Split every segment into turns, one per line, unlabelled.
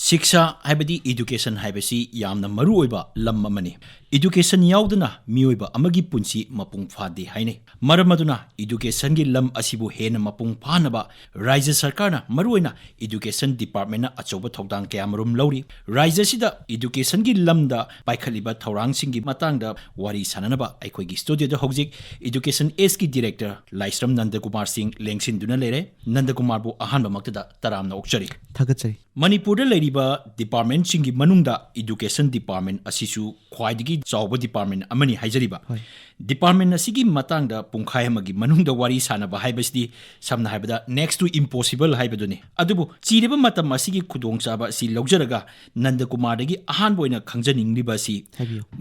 शिक्षा हाइबदी education हाइबसी यामना मरुओइबा lump अमनी education याउदना मियोइबा अमगी पुंसी मपुंग फादे हाइने मरमदुना education गी लम असिबु हेन मपुंग फानबा राज्य सरकारना मरुओइना एजुकेशन डिपार्टमेंट ना अचौबा थौदांग कयामरुम लौरी राज्य सिदा एजुकेशन गी लमदा पाइखलिबा थौरांग सिंगी मतंगदा वारी साननबा अखोइगी स्टूडियो द हौजिक एजुकेशन एस की डायरेक्टर लाइस्रम नंदकुमार सिंह लेंगसिन दुना लेरे नंदकुमार बु अहानबा मक्तदा तरामना ओक्चरी
थगचरी
मणिपुर लेरिबा डिपार्टमेंट सिंगी मनुंगदा एजुकेशन डिपार्टमेंट असिसु ख्वाइदगी चाउबा डिपार्टमेंट अमनी हाइजरिबा डिपार्टमेंट असिगी मतंगदा पुंखाय अमगी मनुंगदा वारी सानबा हाइबसदी समना हाइबदा नेक्स्ट टू इम्पॉसिबल हाइबदुनी अदुबु चिरेबा मतम असिगी खुदोंग चाबा असि लौजरगा नंदकुमारदगी अहानबा ओइना खंजनिंगलिबा असि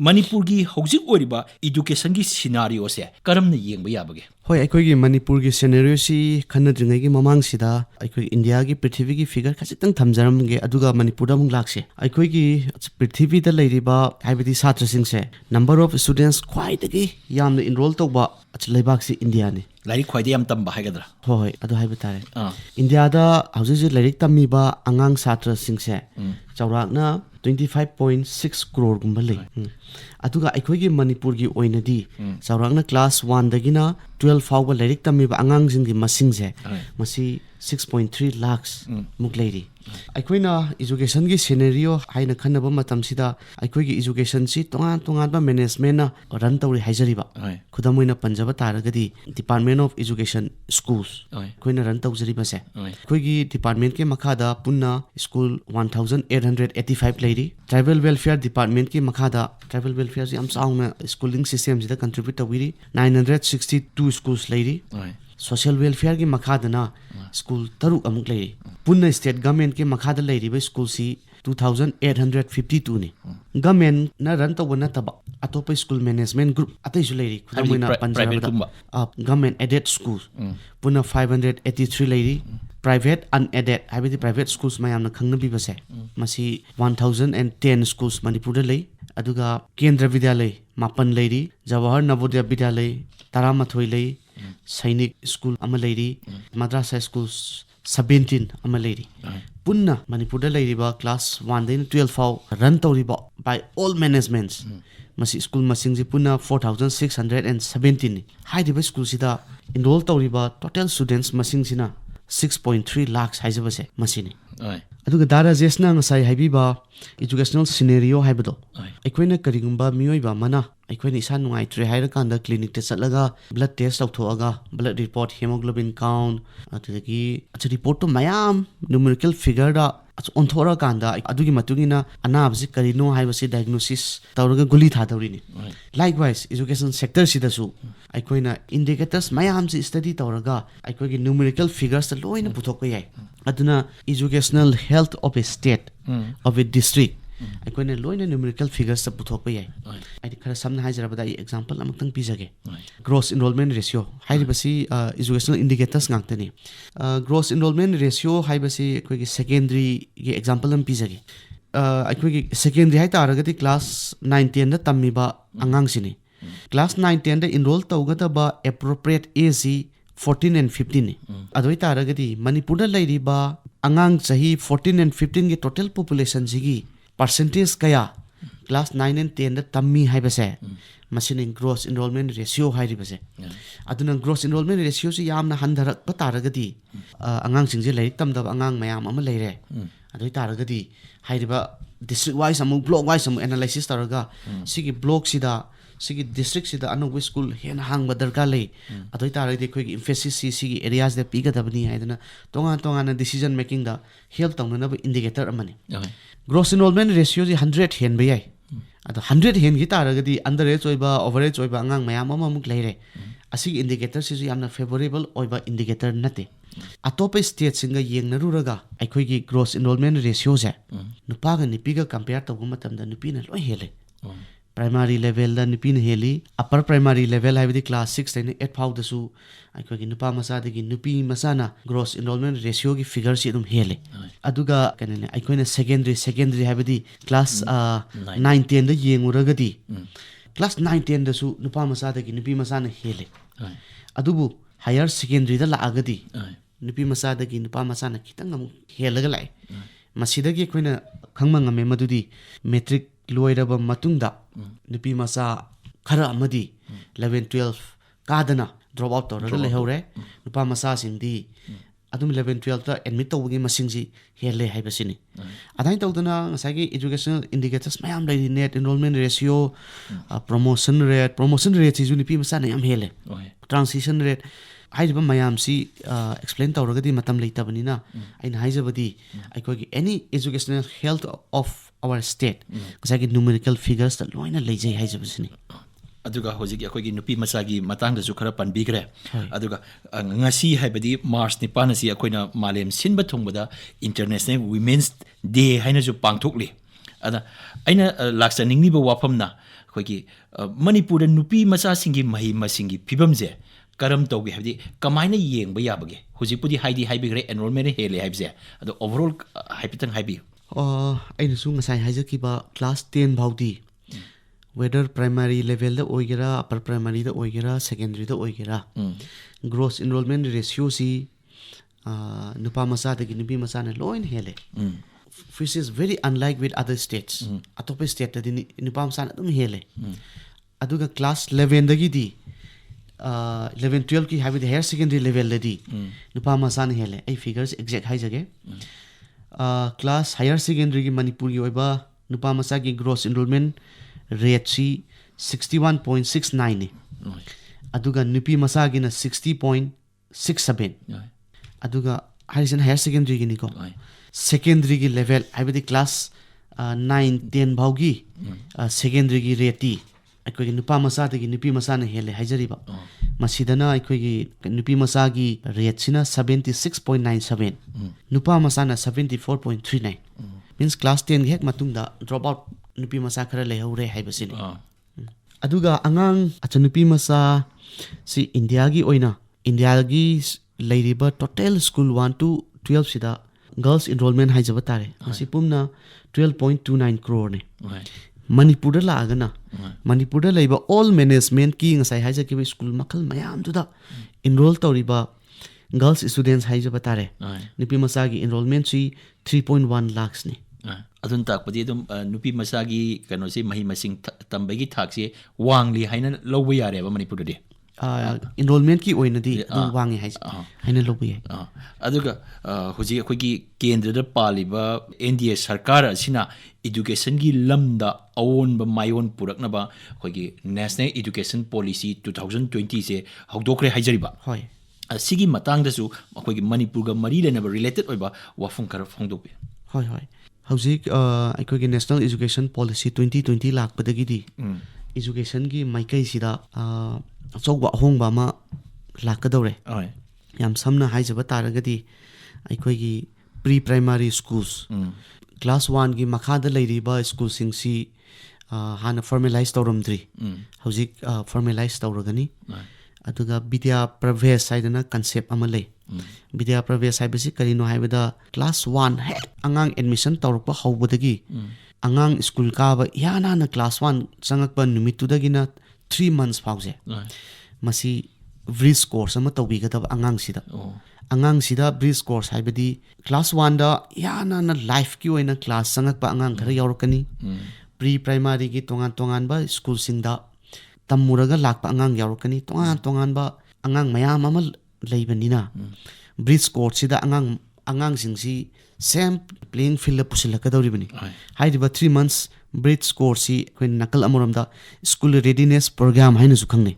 मणिपुरगी हौजिक ओरिबा एजुकेशन गी सिनारियो से करमना येंबा याबगे
होय अखोइगी मणिपुर की सिनेरियो सी खनद्रिंगगी ममांग सिदा अखोइ इंडिया की पृथ्वी की फिगर खसितंग थमजरमगे अदुगा मणिपुर अमुंग लाक्से अखोइगी पृथ्वी दा लेरिबा हाइबदी छात्र सिंगसे नंबर ऑफ स्टूडेंट्स ख्वाइदगी यामना इनरोल तौबा लेबाक से इंडिया ने
लाइक ख्वाइदे याम तंबा हाइगदरा
होय अदु हाइबा तारे इंडिया दा हौजिक लाइक तमीबा अंगांग छात्र सिंगसे चौराकना 25.6 करोड़ गुंबा ले अदुगा अखोइगी मणिपुर की ओइनदी चौराकना क्लास 1 दगिना 12 फाउबा लाइक तमीबा अंगांग सिंगी मसिंगसे मसी 6.3 लाख मुक लेरी अखोइना एजुकेशन की सिनेरियो हाइना खनबा मतमसिदा अखोइगी एजुकेशन सी तोंगान तोंगानबा मैनेजमेंट ना रन तौरी हाइजरिबा खुदमोइना पंजाब तारगदी डिपार्टमेंट ऑफ एजुकेशन स्कूल्स अखोइना रन तौजरिबसे अखोइगी डिपार्टमेंट के मखादा पुन्ना स्कूल 1885 लेरी ट्राइबल वेलफेयर डिपार्टमेंट के मखादा ट्राइबल वेलफेयर याम चाउना स्कूलिंग सिस्टम सिदा कंट्रीब्यूट तौरी 962 स्कूल्स लेरी सोशल वेलफेयर की मखादना स्कूल तरुक अमुक लेरी पुन्ना स्टेट गवर्नमेंट के मखादा लेरीबा स्कूल सी 2852 ने गवर्नमेंट ना रन तौबा नतबा अतोप स्कूल मैनेजमेंट ग्रुप अतैसु लेरी खुदमोइना पंजाबदा गवर्नमेंट एडेड स्कूल पुन्ना 583 लेरी प्राइवेट अनएडेड हाइबदी प्राइवेट स्कूल्स मयामना खंगनबिबसे मसी 1010 स्कूल्स मणिपुर लई अदुगा केंद्र विद्यालय मापन लेरी जवाहर नवोदय विद्यालय तरामथोई लई सैनिक स्कूल अमा लेरी मद्रासा स्कूल 17 अमा लेरी पुन्ना मणिपुर लेरीबा क्लास 1 दिन 12 फाउ रन तौरिबा बाय ऑल मैनेजमेंट्स मसी स्कूल मसिंग पुन्ना 4617 हाइदिबा स्कूल सिदा enrol तौरिबा total students मसिंग Cina 6.3 lakh हाइजबसे मसिने अदुगा W.Rajesh ngasai haibiba educational scenario haibado aikoina karigumba miyoiba mana aikoina isa nungaitre haira kanda clinic te chatlaga blood test tawthoaga blood report hemoglobin count atudagi acha report to mayam numerical figure da onthora kanda adugi matungina anabsi karino haibasi diagnosis tawraga guli thadawrini likewise education sector sidasu aikoina indicators mayam si study tawraga aikogi numerical figures ta loina puthokpa yai aduna educational health of a state of a district aikoina loina numerical figures ta puthokpa yai ai khara samna hajarabada example amakhtang pijage gross enrollment ratio haibasi educational indicators ngangtani gross enrollment ratio haibasi aikogi secondary ge example am pijage aikogi secondary hai taragati class 9 10 da tamiba angang sini class 9 10 da enroll tawgadaba appropriate age 14 and 15 adoi taragadi manipur da lairiba angang chahi 14 and 15 ge total population jigi percentage kaya class 9 and 10 da tammi haibase machine gross enrollment ratio hairibase aduna gross enrollment ratio si yamna handharak pa taragadi angang singje lairik tamdaba angang mayam ama leire adoi taragadi hairiba district wise amu block wise amu analysis taraga sigi block sida sigi district sida anu school hen hang badarka lei adoi taragadi khoi emphasis sigi areas de piga dabani haidana tonga na decision making da help tawna na indicator amani gross enrollment ratio ji 100 hen bayai ado 100 hen gi taragadi underage oiba overage oiba angang mayam ama muk leire asigi indicator si yamna favorable oiba indicator nate atopa state singa yengnaruraga akhoi gi gross enrollment ratio se nupa ga nipi ga compare tawba matamda nupi na loi hele primary level da nipi na heli upper primary level haibdi class 6 tane 8 फाउ दसु akhoi gi nupa masa dagi nupi masa na gross enrollment ratio gi figure si dum hele aduga kanene akhoi na secondary haibdi class 9 10 da yenguragadi class 9 10 dasu nupa masa dagi nupi masa na hele adubu higher secondary da la agadi nupi masa dagi nupa masa na kitang amu helaga lai Masidagi akoina khangma ngame madudi metric loiraba matungda nupi macha khara amadi 11 12 kadana drop out tawraga lehore nupa macha singdi adum 11 12 ta admit tawgi masingji hele haibasini adai tawdana ngasagi educational indicators mayam lai net enrollment ratio promotion rate ji nupi macha na yam hele transition rate hairiba mayam si explain tawragadi matam leitabani na aina haijabadi aikogi any educational health of our state ngasagi numerical figures ta loina leijai haijabasini
aduga hojik akogi nupi masagi matang da su khara panbigre aduga ngasi haibadi March ni panasi akoina malem sinba thongbada International Women's Day haina ju pangthokli ada aina laksaningni ba wafamna akogi Manipur da nupi macha singi mahi masingi phibamje karam tawgi habdi kamaina yengba yabage hojikpudi haidi haibigre enrollment hele haibje ado overall haipitang haibi
aina su ngasai haijakiba class 10 bhaudi whether primary level da oigera upper primary da oigera secondary da oigera gross enrollment ratio si nupa macha da nupi macha na loin hele which is very unlike with other states atop state da nupa macha na dum hele aduga class 11 da gi di 11 12 ki have the higher secondary level da di nupa macha na hele ai figures exact hai jage class higher secondary ki Manipur gi oiba nupa macha ki gross enrollment rate si 61.69 ne aduga nupi macha gi na 60.67 aduga harisan higher secondary gi ni ko secondary gi level haibadi class 9 10 baugi secondary gi rate aikogi nupa macha dagi nupi macha na hele haijariba masidana aikogi nupi macha gi rate sina 76.97 nupa macha na 74.39 means class 10 gi hek matungda drop out nupi macha khara lehore haibasini aduga angang achanupi macha si India gi oina India gi leiriba total school 1 to 12 sida girls enrollment haijaba tare masi pumna 12.29 crore ne Manipur da lagana Manipur da leiba all management ki ngasai haijaki school makhal mayam duda enroll tawriba girls students haijaba tare nupi macha gi enrollment si 3.1 lakhs ne
adun takpadi dum nupi masagi kano se mahi masing tambagi thakse wangli haina lobu yare ba Manipur de
enrollment ki oina di wangi haina lobu yai
aduga hoji akogi kendra da paliba NDA sarkar asina education gi lamda awon ba mayon purakna ba akogi National Education Policy 2020 se hawdokre haijariba
hoi
asigi matang da su akogi Manipur ga mari lena ba related oiba wafung kar phongdope
hoi hauzik aikogi National Education Policy 2020 lakpadagi di education gi maikai sida achogba hongba ma lakadore yam samna haijaba taragadi aikogi pre primary schools class 1 gi makha da leiriba school sing si hana formalize tawramdri hauzik formalize tawragani aduga Vidya Pravesh saidana concept ama lei Vidya Pravesh haibasi karino haibada class 1 he angang admission tawrukpa hawbadagi angang school ka ba yana na class 1 changakpa numitudagi na 3 months pause masi bridge course ama tawbigadaba angang sida bridge course haibadi class 1 da yana na life ki oina class changakpa angang khara yaurukani pre primary gi tongan ba school singda tamuraga lakpa angang yaurukani tongan ba angang mayam ama leibanina bridge course sida angang singsi same playing field pusilakadoribani hairiba 3 months bridge course si koi nakal amuramda school readiness program haina su khangne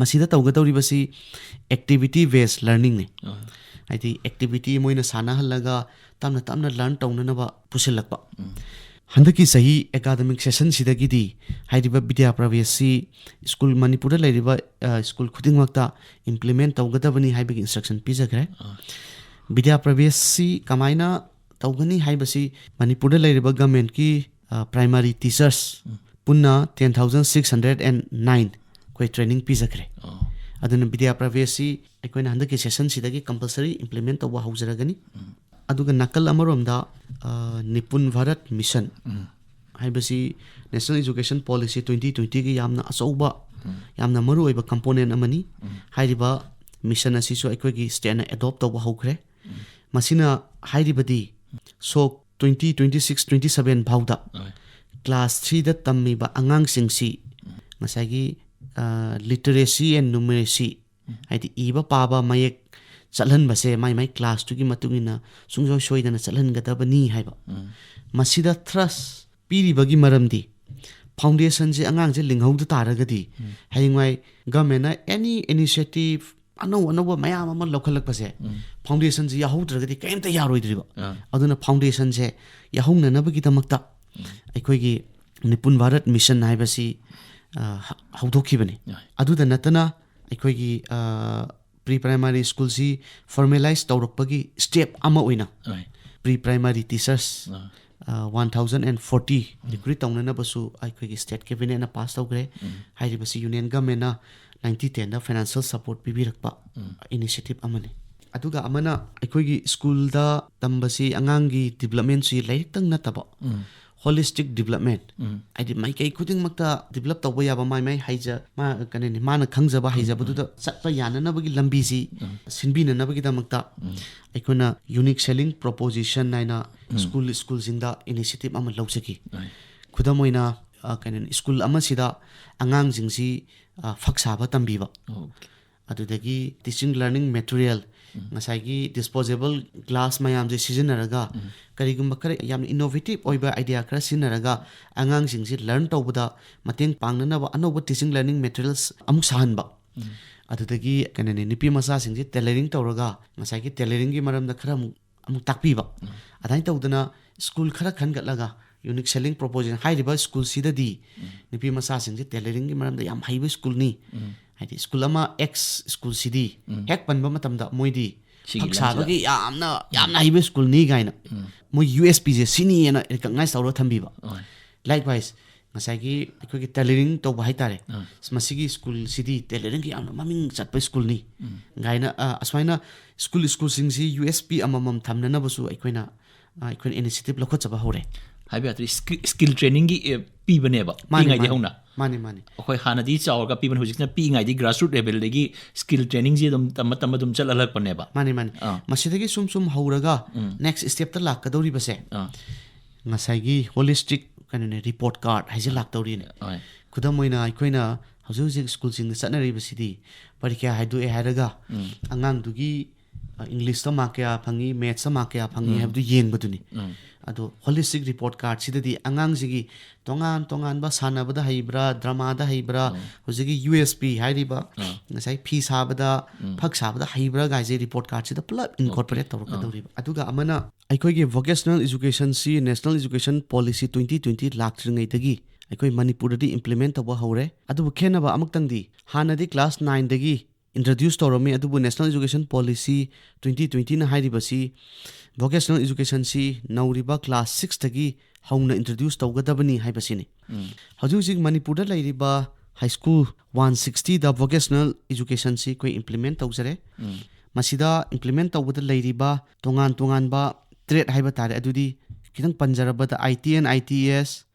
masida tawgadoribasi activity based learning ne haidi activity moina sana halaga tamna learn tawnanaba pusilakpa handaki sahi academic session sidagidi hairiba Vidya Pravesh si school Manipur da leiriba school khudingmakta implement tawgadabani haibagi instruction pijagre Vidya Pravesh si kamaina tawgani haibasi Manipur da leiriba government ki primary teachers punna 10,609 koi training pijagre aduna Vidya Pravesh si aikoina handaki session sidagi compulsory implement tawba haujaragani aduga nakal amaromda Nipun Bharat Mission haibasi National Education Policy 2020 gi yamna achouba yamna maru oiba component amani hairiba mission asisu aikogi state na adopt tawba haukhre masina hairibadi so 2026-27 ꯐꯥꯎꯗ class 3ꯗ ꯇꯝꯃꯤꯕ ꯑꯉꯥꯡꯁꯤꯡꯁꯤ ꯉꯁꯥꯏꯒꯤ literacy and ꯅꯨꯃꯦꯔꯦꯁꯤ ꯍꯥꯏꯗꯤ ꯏꯕ ꯄꯥꯕ ꯃꯌꯦꯛ ꯆꯠꯍꯟꯕꯁꯦ ꯃꯥꯏ ꯀ꯭ꯂꯥꯁꯇꯨꯒꯤ ꯃꯇꯨꯡ ꯏꯟꯅ ꯁꯨꯡꯁꯣꯏ ꯁꯣꯏꯗꯅ ꯆꯠꯍꯟꯒꯗꯕꯅꯤ ꯍꯥꯏꯕ ꯃꯁꯤꯗ ꯊ꯭ꯔꯁ ꯄꯤꯔꯤꯕꯒꯤ ꯃꯔꯝꯗꯤ ꯐꯥꯎꯟꯗꯦꯁꯟꯁꯦ ꯑꯉꯥꯡꯁꯦ ꯂꯤꯡꯍꯧꯗ ꯇꯥꯔꯒꯗꯤ ꯍꯌꯦꯡꯋꯥꯏ ꯒꯃꯦꯟꯅ ꯑꯦꯅꯤ ꯏꯅꯤꯁꯤꯌꯦꯇꯤꯚ ꯑꯅꯧꯕ ꯃꯌꯥꯝ ꯑꯃ ꯂꯧꯈꯠꯂꯛꯄꯁꯦ ꯐꯥꯎꯟꯗꯦꯁꯟꯁꯦ ꯌꯥꯎꯍꯧꯗ꯭ꯔꯒꯗꯤ ꯀꯩꯝꯇ ꯌꯥꯔꯣꯏꯗ꯭ꯔꯤꯕ ꯑꯗꯨꯅ ꯐꯥꯎꯟꯗꯦꯁꯟꯁꯦ ꯌꯥꯎꯍꯧꯅꯅꯕꯒꯤꯗꯃꯛꯇ ꯑꯩꯈꯣꯏꯒꯤ ꯅꯤꯄꯨꯟ ꯚꯥꯔꯠ ꯃꯤꯁꯟ ꯍꯥꯏꯕꯁꯤ ꯍꯧꯗꯣꯛꯈꯤꯕꯅꯤ ꯑꯗꯨꯗ ꯅꯠꯇꯅ ꯑꯩꯈꯣꯏꯒꯤ ꯄ꯭ꯔꯤ ꯄ꯭ꯔꯥꯏꯃꯥꯔꯤ ꯁ꯭ꯀꯨꯜꯁꯤ ꯐꯣꯔꯃꯦꯂꯥꯏꯁ ꯇꯧꯔꯛꯄꯒꯤ ꯁ꯭ꯇꯦꯞ ꯑꯃ ꯑꯣꯏꯅ ꯄ꯭ꯔꯤ ꯄ꯭ꯔꯥꯏꯃꯥꯔꯤ ꯇꯤꯆꯔꯁ 1040 ꯔꯤꯀ꯭ꯔꯨꯏꯠ ꯇꯧꯅꯅꯕꯁꯨ ꯑꯩꯈꯣꯏꯒꯤ ꯁ꯭ꯇꯦꯠ ꯀꯦꯕꯤꯅꯦꯠꯅ ꯄꯥꯁ ꯇꯧꯈ꯭ꯔꯦ ꯍꯥꯏꯔꯤꯕꯁꯤ ꯌꯨꯅꯤꯌꯟ ꯒꯃꯦꯟꯅ 2010ꯗ ꯐꯥꯏꯅꯥꯟꯁꯤꯌꯦꯜ ꯁꯄꯣꯔꯠ ꯄꯤꯕꯤꯔꯛꯄ ꯏꯅꯤꯁꯤꯌꯦꯇꯤꯚ ꯑꯃꯅꯤ ꯑꯗꯨꯒ ꯑꯃꯅ ꯑꯩꯈꯣꯏꯒꯤ ꯁ꯭ꯀꯨꯜꯗ ꯇꯝꯕꯁꯤ ꯑꯉꯥꯡꯒꯤ ꯗꯤꯕꯂꯞꯃꯦꯟꯁꯤ ꯂꯥꯏꯔꯤꯛꯇꯪ ꯅꯠꯇꯕ ꯍꯣꯂꯤꯁꯇꯤꯛ ꯗꯤꯕꯂꯞꯃꯦꯟ ꯍꯥꯏꯗꯤ ꯃꯥꯏꯀꯩ ꯈꯨꯗꯤꯡꯃꯛꯇ ꯗꯤꯕꯂꯞ ꯇꯧꯕ ꯌꯥꯕ ꯃꯥꯏ ꯃꯥꯅ ꯈꯪꯖꯕ ꯍꯩꯖꯕꯗꯨꯗ ꯆꯠꯄ ꯌꯥꯅꯅꯕꯒꯤ ꯂꯝꯕꯤꯁꯤ ꯁꯤꯟꯕꯤꯅꯅꯕꯒꯤꯗꯃꯛꯇ ꯑꯩꯈꯣꯏꯅ ꯌꯨꯅꯤꯛ ꯁꯦꯂꯤꯡ ꯄ꯭ꯔꯣꯄꯣꯖꯤꯁꯟ ꯍꯥꯏꯅ ꯁ꯭ꯀꯨꯜꯁꯤꯡꯗ ꯏꯅꯤꯁꯤꯌꯦꯇꯤꯚ ꯑꯃ ꯂꯧꯖꯈꯤ ꯈꯨꯗꯝ ꯑꯣꯏꯅ ꯁ꯭ꯀꯨꯜ ꯑꯃꯁꯤꯗ ꯑꯉꯥꯡꯁꯤꯡꯁꯤ ꯐꯛ ꯁꯥꯕ ꯇꯝꯕꯤꯕ ꯑꯗꯨꯗꯒꯤ ꯇꯤꯆꯤꯡ ꯂꯔꯅꯤꯡ ꯃꯦꯇꯔꯤꯌꯦꯜ ꯉꯁꯥꯏꯒꯤ ꯗꯤꯁꯄꯣꯖꯦꯕꯜ ꯒ꯭ꯂꯥꯁ ꯃꯌꯥꯝꯁꯦ ꯁꯤꯖꯤꯟꯅꯔꯒ ꯀꯔꯤꯒꯨꯝꯕ ꯈꯔ ꯌꯥꯝꯅ ꯏꯅꯣꯚꯦꯇꯤꯚ ꯑꯣꯏꯕ ꯑꯥꯏꯗꯤꯌꯥ ꯈꯔ ꯁꯤꯖꯤꯟꯅꯔꯒ ꯑꯉꯥꯡꯁꯤꯡꯁꯤ ꯂꯔꯟ ꯇꯧꯕꯗ ꯃꯇꯦꯡ ꯄꯥꯡꯅꯅꯕ ꯑꯅꯧꯕ ꯇꯤꯆꯤꯡ ꯂꯔꯅꯤꯡ ꯃꯦꯇꯔꯤꯌꯦꯜꯁ ꯑꯃꯨꯛ ꯁꯥꯍꯟꯕ ꯑꯗꯨꯗꯒꯤ ꯅꯨꯄꯤ ꯃꯆꯥꯁꯤꯡꯁꯤ ꯇꯦꯂꯔꯤꯡ ꯇꯧꯔꯒ ꯉꯁꯥꯏꯒꯤ ꯇꯦꯂꯔꯤꯡꯒꯤ ꯃꯔꯝꯗ ꯈꯔ ꯑꯃꯨꯛ ꯇꯥꯛꯄꯤꯕ ꯑꯗꯨꯃꯥꯏꯅ ꯇꯧꯗꯅ ꯁ꯭ꯀꯨꯜ ꯈꯔ ꯈꯟꯒꯠꯂꯒ ꯌꯨꯅꯤꯛ ꯁꯦꯂꯤꯡ ꯄ꯭ꯔꯣꯄꯣꯖꯤꯁꯟ ꯍꯥꯏꯔꯤꯕ ꯁ꯭ꯀꯨꯜꯁꯤꯗꯗꯤ ꯅꯨꯄꯤ ꯃꯆꯥꯁꯤꯡꯁꯤ ꯇꯦꯂꯔꯤꯡꯒꯤ ꯃꯔꯝꯗ ꯌꯥꯝ ꯍꯩꯕ ꯁ꯭ꯀꯨꯜꯅꯤ ꯍꯥꯏꯗꯤ ꯁ꯭ꯀꯨꯜ ꯑꯃ ꯑꯦꯛꯁ ꯁ꯭ꯀꯨꯜꯁꯤꯗꯤ ꯍꯦꯛ ꯄꯟꯕ ꯃꯇꯝꯗ ꯃꯣꯏꯗꯤ ꯐꯛ ꯁꯥꯕꯒꯤ ꯌꯥꯝꯅ ꯍꯩꯕ ꯁ꯭ꯀꯨꯜꯅꯤ ꯀꯥꯏꯅ ꯃꯣꯏ USPꯁꯦ ꯁꯤꯅꯤꯅ ꯔꯤꯀꯛꯅꯥꯏꯖ ꯇꯧꯔꯒ ꯊꯝꯕꯤꯕ ꯂꯥꯏꯛꯋꯥꯏꯁ ꯉꯁꯥꯏꯒꯤ ꯑꯩꯈꯣꯏꯒꯤ ꯇꯦꯂꯔꯤꯡ ꯇꯧꯕ ꯍꯥꯏꯇꯥꯔꯦ ꯃꯁꯤꯒꯤ ꯁ꯭ꯀꯨꯜꯁꯤꯗꯤ ꯇꯦꯂꯔꯤꯡꯒꯤ ꯌꯥꯝꯅ ꯃꯃꯤꯡ ꯆꯠꯄ ꯁ꯭ꯀꯨꯜꯅꯤ ꯒꯥꯏꯅ ꯑꯁꯨꯃꯥꯏꯅ ꯁ꯭ꯀꯨꯜꯁꯤꯡꯁꯤ USP ꯑꯃꯃꯝ ꯊꯝꯅꯅꯕꯁꯨ ꯑꯩꯈꯣꯏꯅ ꯏꯅꯤꯁꯤꯌꯦꯇꯤꯚ ꯂꯧꯈꯠꯆꯕ ꯍꯧꯔꯦ
ꯍꯥꯏꯕ ꯌꯥꯗ꯭ꯔꯤ ꯁ꯭ꯀꯤꯜ ꯇ꯭ꯔꯦꯅꯤꯡꯒꯤ ꯄꯤꯕꯅꯦꯕ ꯄꯤꯛꯏꯉꯩꯗꯤ ꯍꯧꯅ
ꯃꯥꯅꯤ
ꯑꯩꯈꯣꯏ ꯍꯥꯟꯅꯗꯤ ꯆꯥꯎꯔꯒ ꯄꯤꯕꯅꯤ ꯍꯧꯖꯤꯛꯅ ꯄꯤꯛꯏꯉꯩꯗꯤ ꯒ꯭ꯔꯥꯁꯔꯨꯠ ꯂꯦꯚꯦꯜꯗꯒꯤ ꯁ꯭ꯀꯤꯜ ꯇ꯭ꯔꯦꯅꯤꯡꯁꯤ ꯑꯗꯨꯝ ꯇꯝꯕ ꯑꯗꯨꯝ ꯆꯠꯍꯜꯂꯛꯄꯅꯦꯕ
ꯃꯥꯅꯤ ꯃꯁꯤꯗꯒꯤ ꯁꯨꯝ ꯍꯧꯔꯒ ꯅꯦꯛꯁ ꯁ꯭ꯇꯦꯞꯇ ꯂꯥꯛꯀꯗꯧꯔꯤꯕꯁꯦ ꯉꯁꯥꯏꯒꯤ ꯍꯣꯂꯤꯁꯇꯤꯛ ꯔꯤꯄꯣꯔꯠ ꯀꯥꯔꯗ ꯍꯥꯏꯁꯦ ꯂꯥꯛꯇꯧꯔꯤꯅꯦ ꯈꯨꯗꯝ ꯑꯣꯏꯅ ꯑꯩꯈꯣꯏꯅ ꯍꯧꯖꯤꯛ ꯁ꯭ꯀꯨꯜꯁꯤꯡꯗ ꯆꯠꯅꯔꯤꯕꯁꯤꯗꯤ ꯄꯔꯤꯈ꯭ꯌꯥ ꯍꯥꯏꯗꯣꯛꯑꯦ ꯍꯥꯏꯔꯒ ꯑꯉꯥꯡꯗꯨꯒꯤ ꯏꯪꯂꯤꯁꯇ ꯃꯥꯔꯛ ꯀꯌꯥ ꯐꯪꯉꯤ ꯃꯦꯠꯁꯇ ꯃꯥꯔꯛ ꯀꯌా ꯐꯪꯉꯤ ꯍꯥꯏꯕꯗꯨ ꯌꯦꯡꯕꯗꯨꯅꯤ ꯑꯗꯣ ꯍꯣꯂꯤꯁꯇꯤꯛ ꯔꯤꯄꯣꯔꯠ ꯀꯥꯔꯗꯁꯤꯗꯗꯤ ꯑꯉꯥꯡꯁꯤꯒꯤ ꯇꯣꯉꯥꯟꯕ ꯁꯥꯟꯅꯕꯗ ꯍꯩꯕ꯭ꯔꯥ ꯗ꯭ꯔꯃꯥꯗ ꯍꯩꯕ꯭ꯔꯥ ꯍꯧꯖꯤꯛꯀꯤ USP ꯍꯥꯏꯔꯤꯕ ꯉꯁꯥꯏ ꯐꯤ ꯁꯥꯕꯗ ꯐꯛ ꯁꯥꯕದ ꯍꯩꯕ꯭ꯔꯥ ꯒꯥꯏꯁꯦ ꯔꯤꯄꯣꯔꯠ ꯀꯥꯔꯗꯁꯤꯗ ꯄꯨꯂꯞ ꯏꯟꯀꯣꯔꯄꯣꯔꯦꯠ ꯇꯧꯔꯛꯀꯗꯧꯔꯤꯕ ꯑꯗꯨꯒ ꯑꯃꯅ ꯑꯩꯈꯣꯏꯒꯤ ꯚꯣꯀꯦꯁꯅꯦꯜ ꯏꯖꯨꯀꯦꯁꯟꯁꯤ ꯅꯦꯁꯅꯦꯜ ꯏꯖꯨꯀꯦꯁꯟ ꯄꯣꯂꯤꯁꯤ 2020 ꯂꯥꯛꯇ꯭ꯔꯤꯉꯩꯗꯒꯤ ꯑꯩꯈꯣꯏ ꯃꯅꯤꯄꯨꯔꯗꯗꯤ ꯏꯝꯄ꯭ꯂꯤꯃꯦꯟ ꯇꯧꯕ ꯍꯧꯔꯦ ꯑꯗꯨꯕꯨ ꯈꯦꯟꯅꯕ ꯑꯃꯛꯇꯪꯗꯤ ꯍꯥꯟꯅꯗꯤ ꯀ꯭ꯂꯥꯁ 9ꯗꯒꯤ introduce ꯇꯧꯔꯝꯃꯤ ꯑꯗꯨꯕꯨ ꯅꯦꯁꯅꯦꯜ ꯏꯖꯨꯀꯦꯁꯟ ꯄꯣꯂꯤꯁꯤ 2020ꯅ ꯍꯥꯏꯔꯤꯕꯁꯤ ꯚꯣꯀꯦꯁꯅꯦꯜ ꯏꯖꯨꯀꯦꯁꯟꯁꯤ ꯅꯧꯔꯤꯕ ꯀ꯭ꯂꯥꯁ 6ꯇꯒꯤ ꯍꯧꯅ introduce ꯇꯧꯒꯗꯕꯅꯤ ꯍꯥꯏꯕꯁꯤꯅꯤ ꯍꯧꯖꯤꯛ ꯃꯅꯤꯄꯨꯔꯗ ꯂꯩꯔꯤꯕ ꯍꯥꯏ ꯁ꯭ꯀꯨꯜ 160ꯗ ꯚꯣꯀꯦꯁꯅꯦꯜ ꯏꯖꯨꯀꯦꯁꯟꯁꯤ ꯑꯩꯈꯣꯏ ꯏꯝꯄ꯭ꯂꯤꯃꯦꯟ ꯇꯧꯖꯔꯦ ꯃꯁꯤꯗ ꯏꯝꯄ꯭ꯂꯤꯃꯦꯟ ꯇꯧꯕꯗ ꯂꯩꯔꯤꯕ ꯇꯣꯉꯥꯟꯕ ꯇ꯭ꯔꯦꯠ ꯍꯥꯏꯕ ꯇꯥꯔꯦ ꯑꯗꯨꯗꯤ ꯈꯤꯇꯪ ꯄꯟꯖꯔꯕꯗ ITN ITES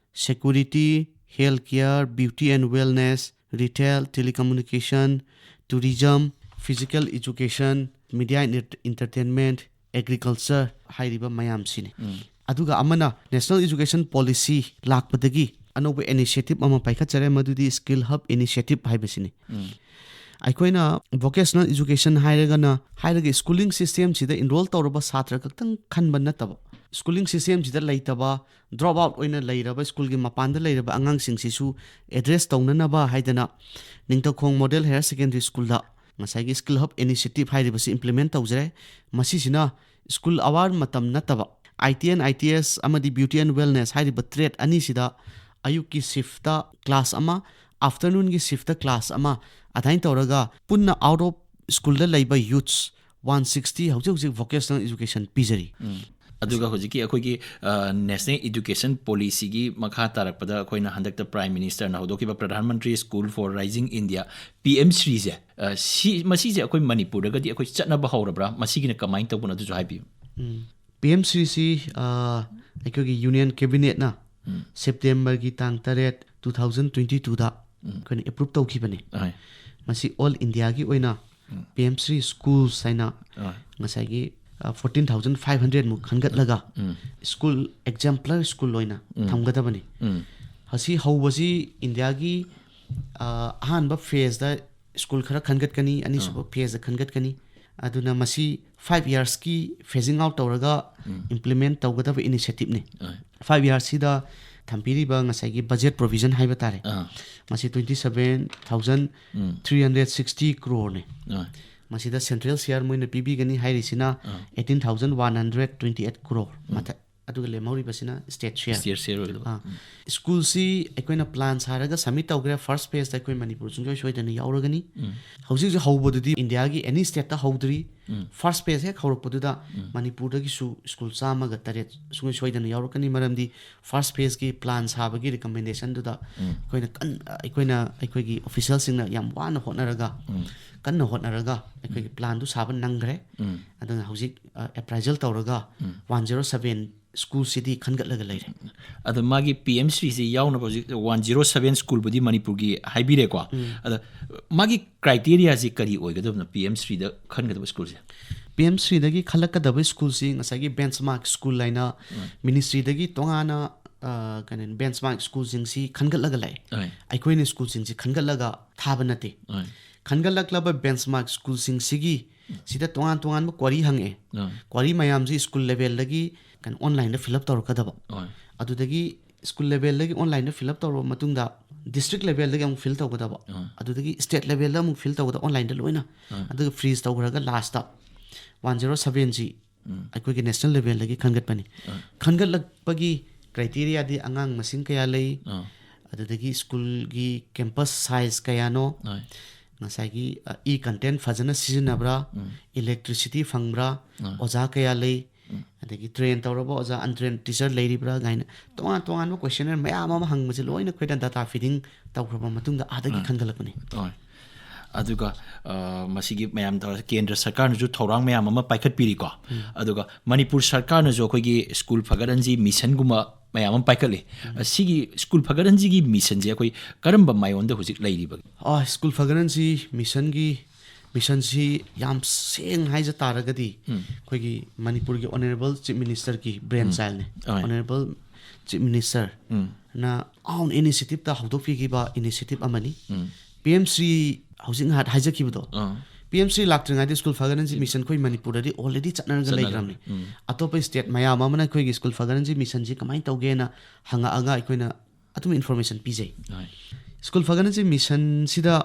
security health care beauty and wellness retail telecommunication tourism physical education media entertainment agriculture ꯍꯥꯏꯔꯤꯕ ꯃꯌꯥꯝꯁꯤꯅꯤ ꯑꯗꯨꯒ ꯑꯃꯅ ꯅꯦꯁꯅꯦꯜ ꯏꯖꯨꯀꯦꯁꯟ ꯄꯣꯂꯤꯁꯤ ꯂꯥꯛꯄꯗꯒꯤ ꯑꯅꯧꯕ ꯏꯅꯤꯁꯤꯌꯦꯇꯤꯚ ꯑꯃ ꯄꯥꯏꯈꯠꯆꯔꯦ ꯃꯗꯨꯗꯤ ꯁ꯭ꯀꯤꯜ ꯍꯕ ꯏꯅꯤꯁꯤꯌꯦꯇꯤꯚ ꯍꯥꯏꯕꯁꯤꯅꯤ ꯑꯩꯈꯣꯏꯅ ꯚꯣꯀꯦꯁꯅꯦꯜ ꯏꯖꯨꯀꯦꯁꯟ ꯍꯥꯏꯔꯒ ꯁ꯭ꯀꯨꯂꯤꯡ ꯁꯤꯁꯇꯦꯝꯁꯤꯗ ꯏꯟꯔꯣꯜ ꯇꯧꯔꯕ ꯁꯥꯇ꯭ꯔ ꯈꯛꯇꯪ ꯈꯟꯕ ꯅꯠꯇꯕ ꯁ꯭ꯀꯨꯂꯤꯡ ꯁꯤꯁꯇꯦꯝꯁꯤꯗ ꯂꯩꯇꯕ ꯗ꯭ꯔꯣꯞ ꯑꯥꯎꯠ ꯑꯣꯏꯅ ꯂꯩꯔꯕ ꯁ꯭ꯀꯨꯜꯒꯤ ꯃꯄꯥꯟꯗ ꯂꯩꯔꯕ ꯑꯉꯥꯡꯁꯤꯡꯁꯤꯁꯨ ꯑꯦꯗ꯭ꯔꯦꯁ ꯇꯧꯅꯅꯕ ꯍꯥꯏꯗꯅ ꯅꯤꯡꯊꯧꯈꯣꯡ ꯃꯣꯗꯦꯜ ꯍꯥꯌꯔ ꯁꯦꯀꯦꯟꯗꯔꯤ ꯁ꯭ꯀꯨꯜꯗ ꯉꯁꯥꯏꯒꯤ ꯁ꯭ꯀꯤꯜ ꯍꯕ ꯏꯅꯤꯁꯤꯌꯦꯇꯤꯚ ꯍꯥꯏꯔꯤꯕꯁꯤ ꯏꯝꯄ꯭ꯂꯤꯃꯦꯟ ꯇꯧꯖꯔꯦ ꯃꯁꯤꯁꯤꯅ ꯁ꯭ꯀꯨꯜ ꯑꯋꯥꯔ ꯃꯇꯝ ꯅꯠꯇꯕ ITN ITS ꯑꯃꯗꯤ ꯕ꯭ꯌꯨꯇꯤ ꯑꯦꯟड ꯋꯦꯜꯅꯦꯁ ꯍꯥꯏꯔꯤꯕ ꯇ꯭ꯔꯦꯠ ꯑꯅꯤꯁꯤꯗ ꯑꯌꯨꯛꯀꯤ ꯁꯤꯐꯇ ꯀ꯭ꯂꯥꯁ ꯑꯃ ꯑꯥꯐꯇꯔꯅꯨꯟꯒꯤ ꯁꯤꯐꯇ ꯀ꯭ꯂꯥꯁ ꯑꯃ ꯑꯗꯨꯃꯥꯏꯅ ꯇꯧꯔꯒ ꯄꯨꯟꯅ ꯑꯥꯎꯠ ꯑꯣꯐ ꯁ꯭ꯀꯨꯜꯗ ꯂꯩꯕ ꯌꯨꯠꯁ 160 ꯍꯧꯖꯤꯛ ꯚꯣꯀꯦꯁꯅꯦꯜ ꯏꯖꯨꯀꯦꯁꯟ ꯄꯤꯖꯔꯤ
ꯑꯗꯨꯒ ꯍꯧꯖꯤꯛꯀꯤ ꯑꯩꯈꯣꯏꯒꯤ ꯅꯦꯁꯅꯦꯜ ꯏꯗꯨꯀꯦꯁꯟ ꯄꯣꯂꯤꯁꯤꯒꯤ ꯃꯈꯥ ꯇꯥꯔꯛꯄꯗ ꯑꯩꯈꯣꯏꯅ ꯍꯟꯗꯛꯇ prime ꯃꯤꯅꯤꯁꯇꯔꯅ ꯍꯧꯗꯣꯛꯈꯤꯕ Pradhan Mantri school four rising India PM3ꯁꯦ ꯃꯁꯤꯁꯦ ꯑꯩꯈꯣꯏ ꯃꯅꯤꯄꯨꯔꯗꯒꯗꯤ ꯑꯩꯈꯣꯏ ꯆꯠꯅꯕ ꯍꯧꯔꯕ꯭ꯔꯥ ꯃꯁꯤꯒꯤꯅ ꯀꯃꯥꯏꯅ ꯇꯧꯕꯅꯣ ꯑꯗꯨꯁꯨ ꯍꯥꯏꯕꯤꯌꯨ
PM3ꯁꯤ ꯑꯩꯈꯣꯏꯒꯤ ꯌꯨꯅꯤꯌꯟ ꯀꯦꯕꯤꯅꯦꯠꯅ ꯁꯦꯞꯇꯦꯝꯕꯔꯒꯤ ꯇꯥꯡ 8 2022ꯗ ꯑꯩꯈꯣꯏꯅ ꯑꯦꯄ꯭ꯔꯨꯞ ꯇꯧꯈꯤꯕꯅꯤ ꯃꯁꯤ ꯑꯣꯜ ꯏꯟꯗꯤꯌꯥꯒꯤ ꯑꯣꯏꯅ PM3 ꯁ꯭ꯀꯨꯜꯁ ꯍꯥꯏꯅ ꯉꯁꯥꯏꯒꯤ 14,500 muk khangatlaga school exemplar school loina thamgadabani hasi hawbasi India gi ahanba phase da school khara khangat kani ani suba phase da khangat kani aduna masi 5 years ki phasing out tawraga implement tawgadaba initiative ne 5 years sida thampiri ba ngasai gi budget provision haiba tare masi 27,360 crore ne masida central share moina PB gani hairi sina 18,128 crore mata aduga le mauri basina state share school si ekoina plan saraga submit tawgra first phase da koi Manipur sungjoi soidani yauragani hausi je hawbodudi India gi any state ta hawdri first phase he khawrokpoduda Manipur da gi su school sama ga tare sungjoi soidani yauragani maramdi first phase gi plan sabagi recommendation duda ekoina official singna yam wana honaraga kanna hotnaraga ekoigi plan du saban nangre adana hausi appraisal tawraga 107 school city khangatlaga leire
adu magi PM3 se yauna project 107 school budi Manipur gi haibire ko ada magi criteria ji kari oigadabna PM3 da khangadaba school se
PM3 dagi khalakadaba school si ngasagi benchmark school laina ministry dagi tongana kanen benchmark school sing si khangatlaga lai aikoini school sing si khangatlaga thaba nate khangalakla benchmark school sing sigi sida tongan ma query hange query mayam ji school level lagi kan online da fill up tawr kadaba adudagi school level lagi online da fill up tawr matungda district level lagi am fill taw kadaba adudagi state level da am fill taw da online da loina aduga freeze tawraga last up 107 ji aikogi national level lagi khangat pani khangalakpagi criteria di angang masing kaya lay adudagi school gi campus size kaya no ngasagi content fajana sizinabra electricity fangbra oja kaya lay adagi train tawraba oja untrained teacher leiribra gaina tongan questionnaire mayam ama hangmase loina khoida data feeding tawraba matungda adagi khangalakani
aduga masigi mayam da kendra sarkar nu thorang mayam ama paikhat piri ko aduga Manipur sarkar nu jo khogi school phagaranji mission guma mayam am paikale sigi school phagaranji gi mission je koi karamba mayon da hujik leiriba
school phagaranji mission si yam seng haija taragadi khogi Manipur gi honorable chief minister ki brain child ne honorable chief minister na own initiative ta hawdokfi gi ba initiative amani PM3 housing hat haija ki bodo PM3 laktranga di school phagaranji mission khoi Manipur ri already chatnarga leigramni atopa state mayam amana khoi gi school phagaranji mission ji kamai tawge na hanga anga ikoina atum information pijai school phagaranji mission sida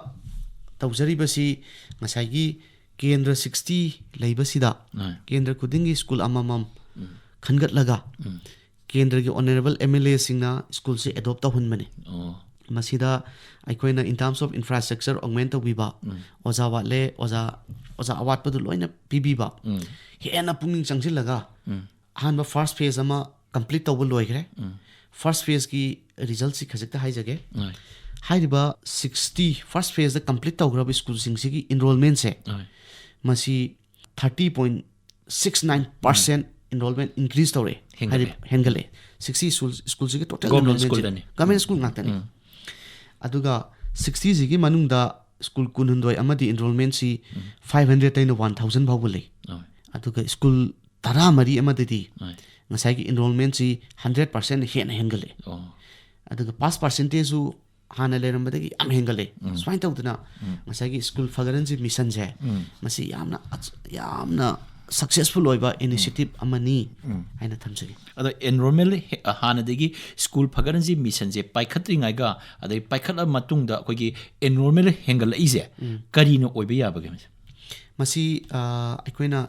tawjari basi ngasai gi kendra 60 leiba sida kendra kudingi school amamam khangat laga kendra gi honorable MLA singna school se adopt ta hunmani masida aikoina in terms of infrastructure augment to biba oja watle oja awat padu loina pibiba hena pungning changsil laga hanba first phase ama complete tawbul loigre first phase ki result si khajekta haijage hairiba 60 first phase da complete tawgrab school sing si enrollment se masi 30.69% enrollment increase tawre hengale 60 school si total government school ngakani aduga 60 jigi manungda school kunundoi amadi enrollment si 500 taina 1000 bawle aduga school tara mari amadidi ngasai gi enrollment si 100% hengale aduga pass percentage su hana lerambadagi am hengale swain tawduna ngasai gi school phagaranji mission je masi yamna successful oiba initiative amani aina thamjagi
ado enrollment hanadagi school phagaranji mission je paikhatri ngai ga adai paikhatla matungda kogi enrollment hengal ise karino oiba yabage
masi aikoina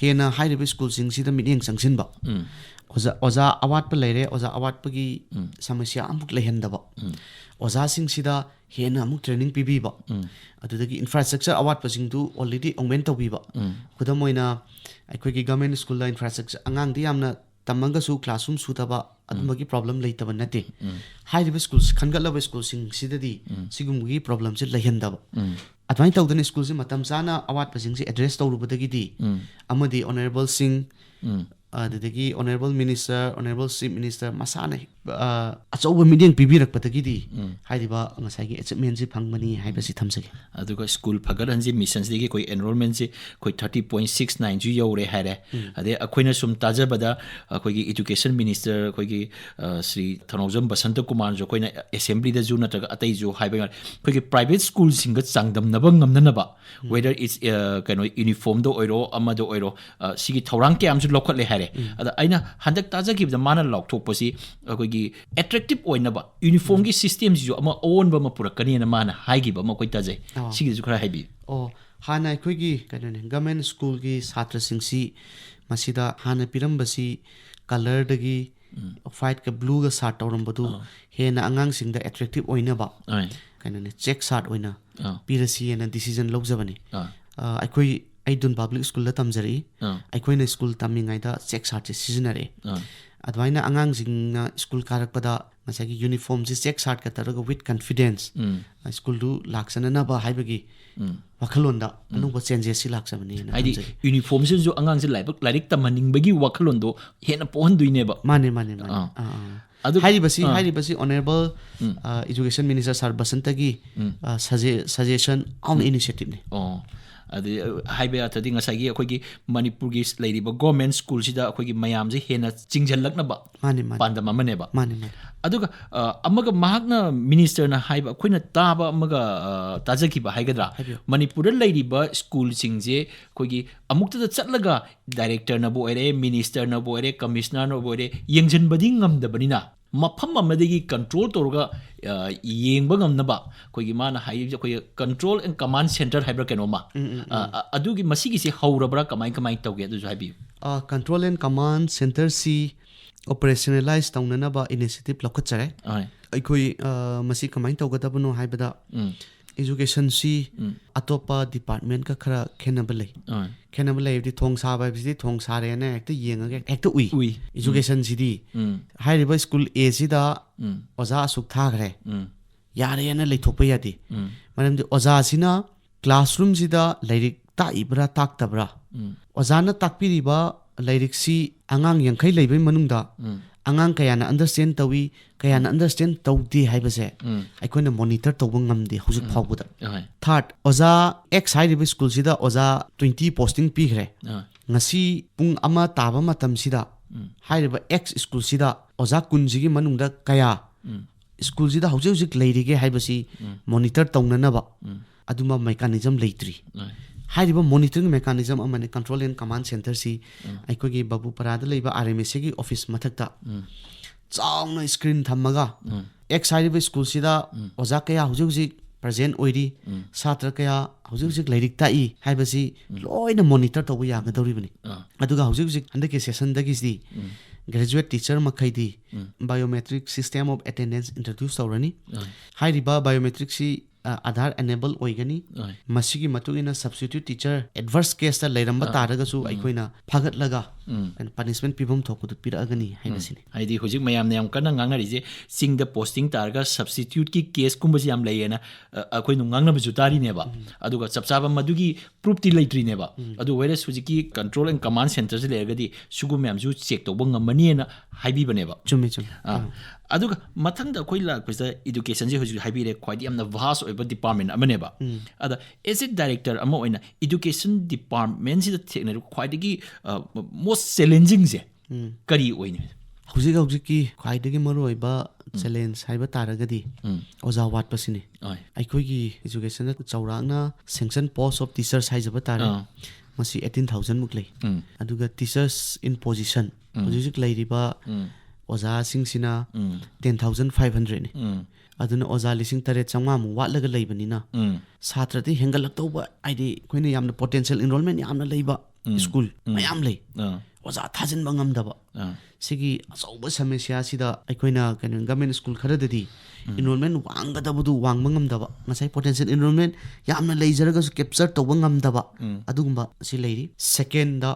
hena high level school sing sida meeting sangsinba oza awat pa leire oza awat pagi samasya amuk lehendaba oza sing sida hena amuk training pibiba adudagi infrastructure awat pa sing tu already augment tawbiba kudamoina aikoigi government school la infrastructure angang di amna tamanga su classroom su taba adumagi problem leitaba nate high level schools khangalaba school sing sidadi sigumgi problem se lehendaba advai tawdani school se matam sana awat pa sing se address tawrubadagi di amadi honorable sing adudagi honorable minister honorable chief minister masana ꯑꯆꯧꯕ ꯃꯤꯠꯌꯦꯡ ꯄꯤꯕꯤꯔꯛꯄꯗꯒꯤꯗꯤ ꯍꯥꯏꯔꯤꯕ ꯉꯁꯥꯏꯒꯤ ꯑꯦꯆꯤꯞꯃꯦꯟꯁꯤ ꯐꯪꯕꯅꯤ ꯍꯥꯏꯕꯁꯤ ꯊꯝꯖꯒꯦ
ꯑꯗꯨꯒ school ꯐꯒꯠꯍꯟꯁꯤ ꯃꯤꯁꯟꯁꯤꯗꯒꯤ ꯑꯩꯈꯣꯏ ꯑꯦꯟꯔꯣꯜꯃꯦꯟꯁꯤ ꯑꯩꯈꯣꯏ 30.69ꯁꯨ ꯌꯧꯔꯦ ꯍꯥꯏꯔꯦ ꯑꯗꯩ ꯑꯩꯈꯣꯏꯅ ꯁꯨꯝ ꯇꯥꯖꯕꯗ ꯑꯩꯈꯣꯏꯒꯤ ꯏꯗꯨꯀꯦꯁꯟ ꯃꯤꯅꯤꯁꯇꯔ ꯑꯩꯈꯣꯏꯒꯤ శ్రీ ꯊꯧꯅꯥꯎꯖꯝ ꯕꯁꯟꯇ ꯀꯨꯃꯥꯔꯁꯨ ꯑꯩꯈꯣꯏꯅ ꯑꯦꯁꯦꯝꯕ꯭ꯂꯤꯗꯁꯨ ꯅꯠꯇ꯭ꯔꯒ ꯑꯇꯩꯁꯨ ꯍꯥꯏꯕ ꯑꯩꯈꯣꯏꯒꯤ ꯄ꯭ꯔꯥꯏꯚꯦꯠ ꯁ꯭ꯀꯨꯜꯁꯤꯡꯒ ꯆꯥꯡꯗꯝꯅꯕ ꯉꯝꯅꯅꯕ ꯋꯦꯗꯔ ꯏꯠꯁ ꯀꯩꯅꯣ ꯌꯨꯅꯤꯐꯣꯔꯝꯗ ꯑꯣꯏꯔో ꯑꯃꯗ ꯑꯣꯏꯔോ ꯁꯤꯒꯤ ꯊꯧꯔꯥꯡ ꯀꯌꯥꯝꯁꯨ ꯂꯧꯈꯠꯂꯦ ꯍꯥꯏꯔꯦ ꯑꯗ ꯑꯩꯅ ꯍꯟꯗꯛ ꯇꯥꯖꯈꯤꯕꯗ ꯃꯥꯅ ꯂꯥꯎꯊꯣꯛꯄꯁꯤ ꯑꯩꯈꯣꯏꯒꯤ ꯑꯦꯇ꯭ꯔꯦꯛꯇꯤꯞ ꯑꯣꯏꯅꯕ ꯌꯨꯅꯤꯐꯣꯔꯝꯒꯤ ꯁꯤꯁꯇꯦꯝꯁꯤꯁꯨ ꯑꯃ ꯑꯑꯣꯟꯕ ꯑꯃ ꯄꯨꯔꯛꯀꯅꯤꯅ ꯃꯥꯅ ꯍꯥꯏꯈꯤꯕ ꯑꯃ ꯑꯩꯈꯣꯏ ꯇꯥꯖꯩ ꯁꯤꯒꯤꯁꯨ ꯈꯔ ꯍꯥꯏꯕꯤꯌꯨ
ꯍꯥꯟꯅ ꯑꯩꯈꯣꯏꯒꯤ ꯀꯩꯅꯣꯅꯦ ꯒꯚꯔꯟꯃꯦꯟꯠ ꯁ꯭ꯀꯨꯜꯒꯤ ꯁꯥꯇ꯭ꯔꯁꯤꯡꯁꯤ ꯃꯁꯤꯗ ꯍꯥꯟꯅ ꯄꯤꯔꯝꯕꯁꯤ ꯀꯂꯔꯗꯒꯤ ꯋꯥꯏꯠꯀ ꯕ꯭ꯂꯨꯒ ꯁꯥꯔꯠ ꯇꯧꯔꯝꯕꯗꯨ ꯍꯦꯟꯅ ꯑꯉꯥꯡꯁꯤꯡꯗ ꯑꯦꯇ꯭ꯔꯦꯛꯇꯤꯞ ꯑꯣꯏꯅꯕ ꯀꯩꯅꯣꯅꯦ ꯆꯦꯛ ꯁꯥꯔꯠ ꯑꯣꯏꯅ ꯄꯤꯔꯁꯤꯅ ꯗꯤꯁꯤꯖꯟ ꯂꯧꯖꯕꯅꯤ ꯑꯩꯈꯣꯏ ꯑꯩ ꯗꯨꯟ ꯄꯥꯕ꯭ꯂꯤꯛ ꯁ꯭ꯀꯨꯜꯗ ꯇꯝꯖꯔꯛꯏ ꯑꯩꯈꯣꯏꯅ ꯁ꯭ꯀꯨल ꯇꯝꯃꯤꯉꯩꯗ ꯆꯦꯛ ꯁꯥꯔꯠꯁꯦ ꯁꯤꯖꯤꯟꯅꯔꯛꯑꯦ ꯑꯗꯨꯃꯥꯏꯅ ꯑꯉꯥꯡꯁꯤꯡꯅ ꯁ꯭ꯀꯨꯜ ꯀꯥꯔꯛꯄꯗ ꯉꯁꯥꯏꯒꯤ ꯌꯨꯅꯤꯐꯣꯔꯝꯁꯤ ꯆꯦꯛ ꯁꯥꯔꯠꯀ ꯇꯧꯔꯒ ꯋꯤꯠ ꯀꯟꯐꯤꯗꯦꯟꯁ ꯁ꯭ꯀꯨꯜꯗꯨ ꯂꯥꯛꯆꯅꯅꯕ ꯍꯥꯏꯕꯒꯤ ꯋꯥꯈꯜꯂꯣꯟꯗ ꯑꯅꯧꯕ ꯆꯦꯟꯖꯦꯁꯁꯤ ꯂꯥꯛꯆꯕꯅꯦꯅ
ꯍꯥꯏꯗꯤ
ꯊꯝꯖꯒꯦ
ꯌꯨꯅꯤꯐꯣꯔꯝꯁꯤꯁꯨ ꯑꯉꯥꯡꯁꯦ ꯂꯥꯏꯔꯤꯛ ꯇꯝꯍꯟꯅꯤꯡꯕꯒꯤ ꯋꯥꯈꯜꯂꯣꯟꯗꯣ ꯍꯦꯟꯅ ꯄꯣꯛꯍꯟꯗꯣꯏꯅꯦꯕ
ꯃꯥꯅꯦ ꯍꯥꯏꯔꯤꯕꯁꯤ ꯑꯣꯅꯔꯦꯕꯜ ꯏꯖꯨꯀꯦꯁꯟ ꯃꯤꯅꯤꯁꯇꯔ ꯁꯥꯔ ꯕꯁꯟꯇꯒꯤ ꯁꯖꯦꯁꯟ ꯑꯣꯟ ꯏꯅꯤꯁꯤꯌꯦꯇꯤꯚꯅꯤ
ꯑꯗꯨ ꯍꯥꯏꯕ ꯌꯥꯗ꯭ꯔꯗꯤ ꯉꯁꯥꯏꯒꯤ ꯑꯩꯈꯣꯏꯒꯤ ꯃꯅꯤꯄꯨꯔꯒꯤ ꯂꯩꯔꯤꯕ ꯒꯣꯔꯃꯦꯟ ꯁ꯭ꯀꯨꯜꯁꯤꯗ ꯑꯩꯈꯣꯏꯒꯤ ꯃꯌꯥꯝꯁꯦ ꯍꯦꯟꯅ ꯆꯤꯡꯁꯤꯜꯂꯛꯅꯕ ꯄꯥꯟꯗꯝ ꯑꯃꯅꯦꯕ ꯑꯗꯨꯒ ꯑꯃꯒ ꯃꯍꯥꯛꯅ ꯃꯤꯅꯤꯁꯇꯔꯅ ꯍꯥꯏꯕ ꯑꯩꯈꯣꯏꯅ ꯇꯥꯕ ꯑꯃꯒ ꯇꯥꯖꯈꯤꯕ ꯍꯥꯏꯒꯗ꯭ꯔꯥ ꯃꯅꯤꯄꯨꯔꯗ ꯂꯩꯔꯤꯕ ꯁ꯭ꯀꯨꯜꯁꯤꯡꯁꯦ ꯑꯩꯈꯣꯏꯒꯤ ꯑꯃꯨꯛꯇꯗ ꯆꯠꯂꯒ ꯗꯥꯏꯔꯦꯛꯇꯔꯅꯕꯨ ꯑꯣꯏꯔꯦ ꯃꯤꯅꯤꯁꯇꯔꯅꯕꯨ ꯑꯣꯏꯔꯦ ꯀꯃꯤꯁꯅꯔꯅꯕꯨ ꯑꯣꯏꯔꯦ ꯌꯦꯡꯁꯤꯟꯕꯗꯤ ꯉꯝꯗꯕꯅꯤꯅ ꯃꯐꯝ ꯑꯃꯗꯒꯤ ꯀꯟꯇ꯭ꯔꯣꯜ ꯇꯧꯔꯒ ꯌꯦꯡꯕ ꯉꯝꯅꯕ ꯑꯩꯈꯣꯏꯒꯤ ꯃꯥꯅ ꯍꯥꯏꯔꯤꯕꯁꯦ ꯑꯩꯈꯣꯏꯒꯤ ꯀꯟꯇ꯭ꯔꯣꯜ ꯑꯦꯟ ꯀꯃꯥꯟ ꯁꯦꯟꯇꯔ ꯍꯥꯏꯕ꯭ꯔꯥ ꯀꯩꯅꯣꯃ ꯑꯗꯨꯒꯤ ꯃꯁꯤꯒꯤꯁꯤ ꯍꯧꯔꯕ꯭ꯔꯥ ꯀꯃꯥꯏ ꯇꯧꯒꯦ ꯑꯗꯨꯁꯨ ꯍꯥꯏꯕꯤꯌꯨ
ꯀꯟꯇ꯭ꯔꯣꯜ ꯑꯦꯟ ꯀꯃꯥꯟ ꯁꯦꯟꯇꯔꯁꯤ ꯑꯣꯄꯔꯦꯁꯅꯦꯂꯥꯏꯁ ꯇꯧꯅꯅꯕ ꯏꯅꯤꯁꯤꯌꯦꯇꯤꯚ ꯂꯧꯈꯠꯆꯔꯦ ꯑꯩꯈꯣꯏ ꯃꯁꯤ ꯀꯃꯥꯏꯅ ꯇꯧꯒꯗꯕꯅꯣ ꯍꯥꯏꯕꯗ ꯏꯖꯨꯀꯦꯁꯟꯁꯤ ꯑꯇꯣꯞꯄ ꯗꯤꯄꯥꯔꯠꯃꯦꯟꯠꯀ ꯈꯔ ꯈꯦꯠꯅꯕ ꯂꯩ ꯈꯦꯠꯅꯕ ꯂꯩꯕꯗꯤ ꯊꯣꯡ ꯁꯥꯕ ꯍꯥꯏꯕꯁꯤꯗꯤ ꯊꯣꯡ ꯁꯥꯔꯦꯅ ꯍꯦꯛꯇ ꯌꯦꯡꯉꯒ ꯍꯦꯛꯇ ꯎꯏ ꯏꯖꯨꯀꯦꯁꯟꯁꯤꯗꯤ ꯍꯥꯏꯔꯤꯕ ꯁ꯭ꯀꯨꯜ ꯑꯦꯁꯤꯗ ꯑꯣꯖꯥ ꯑꯁꯨꯛ ꯊꯥꯈ꯭ꯔꯦ ꯌꯥꯔꯦꯅ ꯂꯩꯊꯣꯛꯄ ꯌꯥꯗꯦ ꯃꯔꯝꯗꯤ ꯑꯣꯖꯥꯁꯤꯅ ꯀ꯭ꯂꯥꯁꯔꯨꯝꯁꯤꯗ ꯂꯥꯏꯔꯤꯛ ꯇꯥꯛꯏꯕ꯭ꯔꯥ ꯇꯥꯛꯇꯕ꯭ꯔꯥ ꯑꯣꯖꯥꯅ ꯇꯥꯛꯄꯤꯔꯤꯕ ꯂꯥꯏꯔꯤꯛꯁꯤ ꯑꯉꯥꯡ 50 ꯂꯩꯕꯒꯤ ꯃꯅꯨꯡꯗ ꯑꯉꯥꯡ ꯀꯌꯥꯅ ꯑꯟꯗꯔꯁꯇꯦꯟ ꯇꯧꯏ ꯀꯌꯥꯅ ꯑꯟꯗꯔꯁꯇꯦꯟ ꯇꯧꯗꯦ ꯍꯥꯏꯕꯁꯦ ꯑꯩꯈꯣꯏꯅ ꯃꯣꯅꯤꯇꯔ ꯇꯧꯕ ꯉꯝꯗꯦ ꯍꯧꯖꯤꯛ ꯐꯥꯎꯕꯗ ꯊꯥꯔꯠ ꯑꯣꯖꯥ X ꯍꯥꯏꯔꯤꯕ ꯁ꯭ꯀꯨꯜꯁꯤꯗ ꯑꯣꯖꯥ 20 ꯄꯣꯁꯇꯤꯡ ꯄꯤꯈ꯭ꯔꯦ ꯉꯁꯤ ꯄꯨꯡ 1 ꯇꯥꯕ ꯃꯇꯝꯁꯤꯗ ꯍꯥꯏꯔꯤꯕ X ꯁ꯭ꯀꯨꯜꯁꯤda ꯑꯣꯖꯥ 10ꯁꯤꯒꯤ ꯃꯅꯨꯡꯗ ꯀꯌꯥ ꯁ꯭ꯀꯨꯜꯁꯤꯗ ꯍꯧꯖꯤꯛ ꯂꯩꯔꯤꯒꯦ ꯍꯥꯏꯕꯁꯤ ꯃꯣꯅꯤꯇꯔ ꯇꯧꯅꯅꯕ ꯑꯗꯨꯝꯕ ꯃꯦꯀꯥꯅꯤꯖꯝ ꯂꯩꯇ꯭ꯔꯤ ꯍꯥꯏꯔꯤꯕ ꯃꯣꯅꯤꯇꯔꯤꯡ ꯃꯦꯀꯥꯅꯤꯖꯝ ꯑꯃꯅꯤ ꯀꯟꯇ꯭ꯔꯣꯜ ꯑꯦꯟ ꯀꯃꯥꯟ ꯁꯦꯟꯇꯔꯁꯤ ꯑꯩꯈꯣꯏꯒꯤ ꯕꯕꯨꯄꯔꯥꯗ ꯂꯩꯕ RMSAꯒꯤ ꯑꯣꯐꯤꯁ ꯃꯊꯛꯇ ꯆꯥꯎꯅ ꯁ꯭ꯀ꯭ꯔꯤꯟ ꯊꯝꯃꯒ X ꯍꯥꯏꯔꯤꯕ ꯁ꯭ꯀꯨꯜꯁꯤꯗ ꯑꯣꯖꯥ ꯀꯌꯥ ꯍꯧꯖꯤꯛ ꯄ꯭ꯔꯖꯦꯟ ꯑꯣꯏꯔꯤ ꯁꯥꯇ꯭ꯔ ꯀꯌꯥ ꯍꯧꯖꯤꯛ ꯂꯥꯏꯔꯤꯛ ꯇꯥꯛꯏ ꯍꯥꯏꯕꯁꯤ ꯂꯣꯏꯅ ꯃꯣꯅꯤꯇꯔ ꯇꯧꯕ ꯌꯥꯒꯗꯧꯔꯤꯕꯅꯤ ꯑꯗꯨꯒ ꯍꯧꯖꯤꯛ ꯍꯟꯗꯛꯀꯤ ꯁꯦꯁꯟꯗꯒꯤꯗꯤ ꯒ꯭ꯔꯦꯖꯨꯋꯦꯠ ꯇꯤꯆꯔ ꯃꯈꯩꯗꯤ biometric system of attendance introduce ꯇꯧꯔꯅꯤ ꯍꯥꯏꯔꯤꯕ ꯕꯥꯏꯑꯣꯃꯦꯇ꯭ꯔꯤꯛꯁꯤ आधार एनेबल होइगनी मसीगी मतुगिना सब्स्टिट्यूट टीचर एडवर्स केस ता लेरंबा तारगसु अइखोइना फागतलगा पनिशमेंट पिबम थोकुदु पिरअगनी हाइबसिनि
हाइदि हुजिक मयाम ने याम कना ngangnariजे सिंग द पोस्टिंग तारगा सब्स्टिट्यूट की केस कुंबसि याम लेयेना अखोइ नु ngangnब जुतारि नेबा अदुगा चपचाबा मदुगी प्रूफ ति लेट्रि नेबा अदु वेरेस हुजिकी कंट्रोल एंड कमांड सेंटर से लेरगदि सुगु मयाम जु चेक तोबो ngambaniena हाइबिबनेबा
चुमे
अदुगा मथंग अखोइ लाकपसा एजुकेशन जे हुजिक हाइबिरे क्वाइट यामना वास्ट ओइबा डिपार्टमेंट अमनेबा अदा एज ए डायरेक्टर अमा ओइना एजुकेशन डिपार्टमेंट सिदा थेक्नरु क्वाइटगी मोस्ट चैलेंजिंग जे करी ओइने
हुजिकी क्वाइटगी मरु ओइबा चैलेंज हाइबा तारगदि ओजा वाटपसिनि अइखोइगी एजुकेशन चौराना सैंक्शन पोस्ट ऑफ टीचर्स हाइजबा तारे मसी 18000 मुक लै अदुगा टीचर्स इन पोजीशन हुजिक लैरिबा ओजा सिंगसिना 10500 नि अदुना ओजा लिसिंग तरे चंगा मु वाटलगा लैबनिना सात्रदि हेंगलक्तौबा आइदि कोइना यामना पोटेंशियल एनरोलमेंट यामना लैबा स्कूल मयाम लै ओजा थाजिनबा ngamdaba सिगी अचौबा समस्या सिदा अइखोइना कने गवर्नमेंट स्कूल खरददि एनरोलमेंट वांगदबदु वांगबा ngamdaba ngasai पोटेंशियल एनरोलमेंट यामना लैजरगसु कैप्चर तौबा ngamdaba अदुगुम्बा सि लैरि सेकेंड दा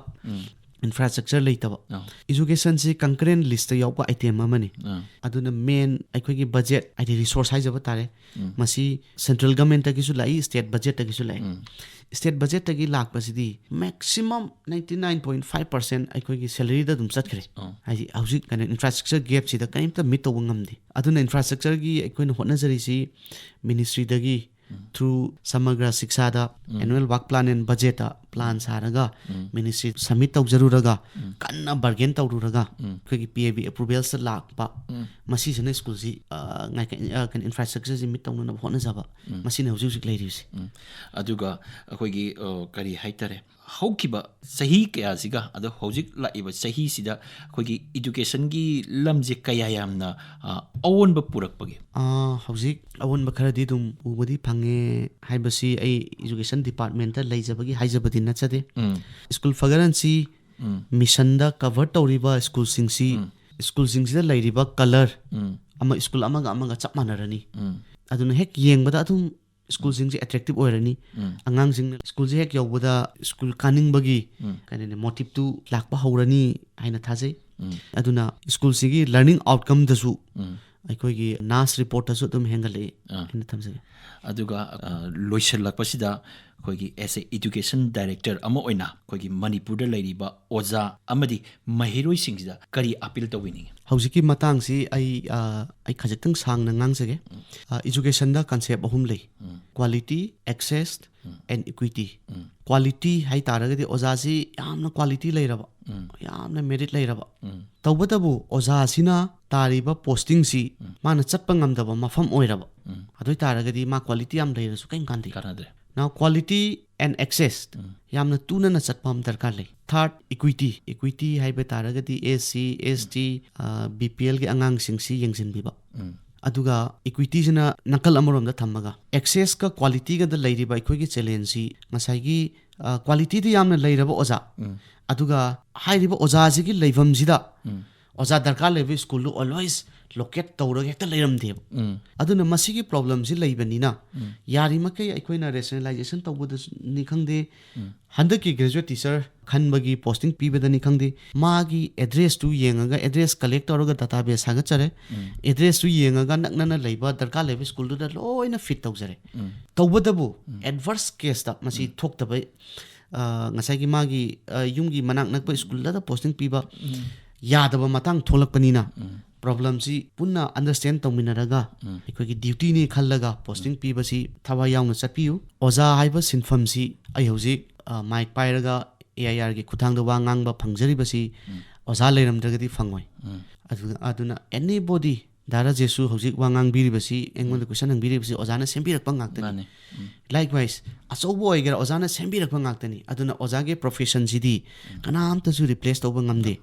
infrastructure leitaba education si concurrent list yaupa item amani aduna main aikhogi budget id resource haijaba tare masi central government ta gisu lai state budget ta gisu lai state budget ta gi lakpasidi maximum 99.5% aikhogi salary da dum chatkre haji hauzik kana infrastructure gap si da kaimta meet to ngamdi aduna infrastructure gi aikhoina hotnajari si ministry da gi through Samagra Siksada annual work plan and budget plan saraga ministry submit tawjaruraga kanna bargain tawruraga khoi PAB approval sa lakpa masi sene school si ngai kan infrastructure si mit tawna hona jaba masi ne hujik leirisi
aduga khoi gi kari haitare haukiba sahi kaya siga ado hojik la iba sahi sida khoi gi education gi lamje kaya yamna awon ba purak page
hojik awon ba khara di dum ubadi phange haibasi ai education department ta leijabagi haijabadi nachade school fagaran si mission da cover tawriba school sing si school sing da leiriba color ama school amaga chap manarani aduna hek yengbada adum school sing si attractive oirani angang sing school je hek yawbada school kaning bagi kanene motive tu lakpa haurani haina thajai aduna school sigi learning outcome dasu aikhoigi nas report asu dum hengale ina thamjai
aduga loisel lakpasida khoi as a education director ama oina khoi Manipur da leiriba oza amadi mahiroi singsida kari appeal tawini
haujiki matang si ai khajaktang sangna ngangsage education da concept ahum lei quality access and equity quality hai taragadi oza si yamna quality leiraba yamna merit leiraba tawbatabu oza sina tariba posting si mana chatpa ngamdaba mafam oiraba adoi taragadi ma quality am leirasu kaim kandi
karadre
now quality and access yamna tuna na chatpam darkar lei third equity haiba taragadi SC ST BPL ge angang sing si yengsin biba aduga equity jina nakal amorom da thamaga access ka quality ga da leiriba aikoi gi challenge si ngasai gi quality di yamna leiraba oza aduga hairiba oza ji gi leifam jida oza darkar lebe school lu always locate tawraga hekta leiram deb aduna masigi problem ji leibanina yari makai aikoina rationalization tawbada ni khangde handaki graduate teacher khanbagi posting pibada ni khangde magi address tu yengaga address collect tawraga database haga chare address tu yengaga naknana leiba darkar lebe school da loina fit tawjare tawbadabu adverse case ta masi thoktabai ngasai gi magi yumgi manak nakpa school da posting piba yadaba matang tholakpanina problem si punna understand tawminaraga aikoi duty ni khallaga posting pibasi thawa yauna chatpiu oza haiba sinfam si ai hojik mic pairaga AIR gi khuthangda wa ngangba phangjari oza leiramdragadi phangoi aduna anybody dara jesu hojik wa ngangbiri basi engon question ngangbiri basi ozana sembirakpa ngaktani likewise asobo oigera ozana sembirakpa ngaktani aduna oza ge profession jidi kanamta su replace tawba ngamde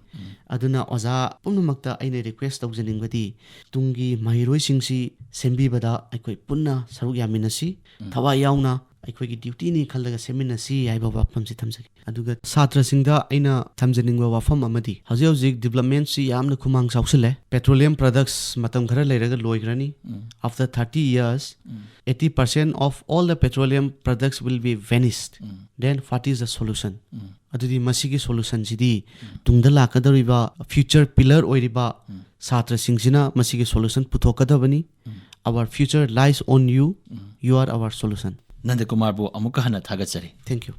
aduna oza pumnamakta aine request tawjaningbadi tungi mahiroi singsi sembibada aikoi punna saruk yaminasi thawa yauna aikoi gi duty ni khallaga seminasi aiba wafam si thamjagi aduga satra singda aina thamjaningba wafam amadi hojik development si yamna khumang sausile petroleum products matam khara leiraga loigrani after 30 years 80% of all the petroleum products will be vanished then what is the solution adudi masigi solution jidi tungda lakadariba future pillar oiriba satra singsina masigi solution puthokadabani our future lies on you you are our solution
Nandakumar bo amuka hana thagachari
thank you